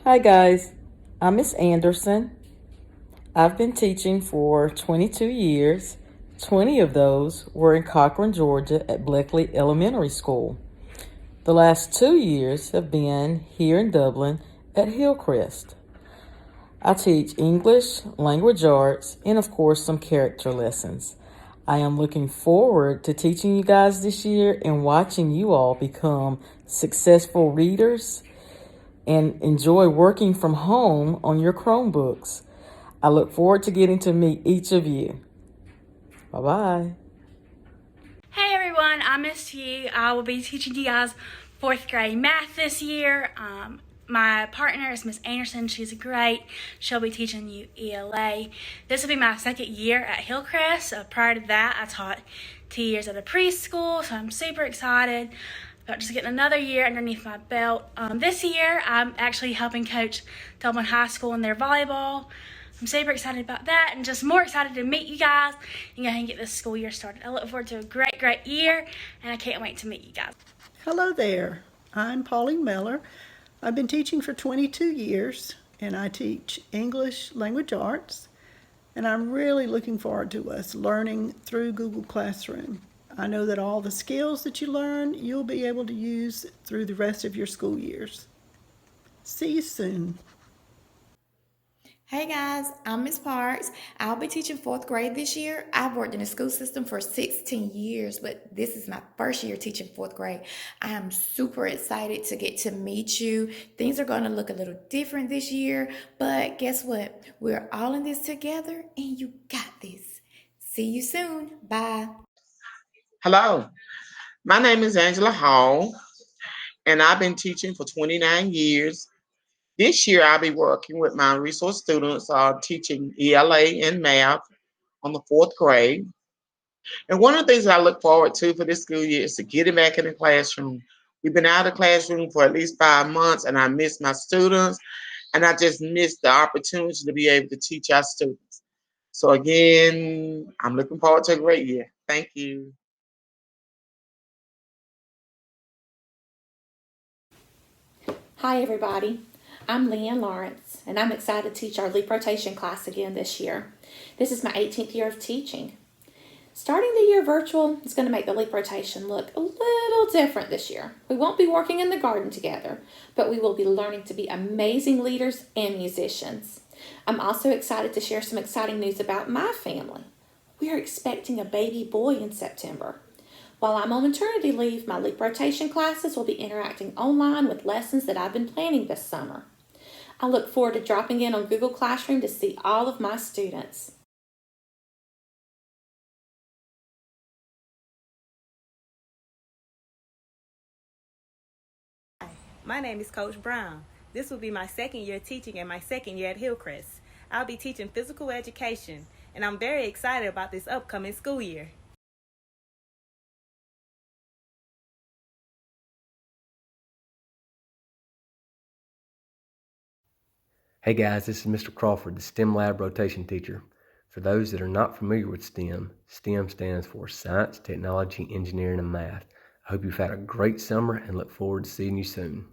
Hi guys, I'm Miss Anderson. I've been teaching for 22 years. 20 of those were in Cochran, Georgia at Bleckley Elementary School. The last 2 years have been here in Dublin at Hillcrest. I teach English, language arts, and of course some character lessons. I am looking forward to teaching you guys this year and watching you all become successful readers and enjoy working from home on your Chromebooks. I look forward to getting to meet each of you. Bye-bye. Hey everyone, I'm Miss T. I will be teaching you guys 4th grade math this year. My partner is Miss Anderson. She's great. She'll be teaching you ELA. This will be my 2nd year at Hillcrest. Prior to that, I taught 2 years at a preschool, so I'm super excited about just getting another year underneath my belt. This year, I'm actually helping coach Dublin High School in their volleyball. I'm super excited about that and just more excited to meet you guys and go ahead and get this school year started. I look forward to a great year, and I can't wait to meet you guys. Hello there, I'm Pauline Miller. I've been teaching for 22 years and I teach English language arts, and I'm really looking forward to us learning through Google Classroom. I know that all the skills that you learn you'll be able to use through the rest of your school years. See you soon. Hey guys, I'm Miss Parks. I'll be teaching 4th grade this year. I've worked in the school system for 16 years, but this is my first year teaching 4th grade. I am super excited to get to meet you. Things are going to look a little different this year, but guess what? We're all in this together and you got this. See you soon. Bye. Hello, my name is Angela Hall, and I've been teaching for 29 years. This year, I'll be working with my resource students, teaching ELA and math on the 4th grade. And one of the things I look forward to for this school year is to getting back in the classroom. We've been out of the classroom for at least 5 months, and I miss my students, and I just miss the opportunity to be able to teach our students. So again, I'm looking forward to a great year. Thank you. Hi everybody, I'm Leanne Lawrence and I'm excited to teach our leap rotation class again this year. This is my 18th year of teaching. Starting the year virtual is going to make the leap rotation look a little different this year. We won't be working in the garden together, but we will be learning to be amazing leaders and musicians. I'm also excited to share some exciting news about my family. We are expecting a baby boy in September. While I'm on maternity leave, my leap rotation classes will be interacting online with lessons that I've been planning this summer. I look forward to dropping in on Google Classroom to see all of my students. My name is Coach Brown. This will be my 2nd year teaching and my 2nd year at Hillcrest. I'll be teaching physical education, and I'm very excited about this upcoming school year. Hey guys, this is Mr. Crawford, the STEM Lab rotation teacher. For those that are not familiar with STEM, STEM stands for Science, Technology, Engineering, and Math. I hope you've had a great summer and look forward to seeing you soon.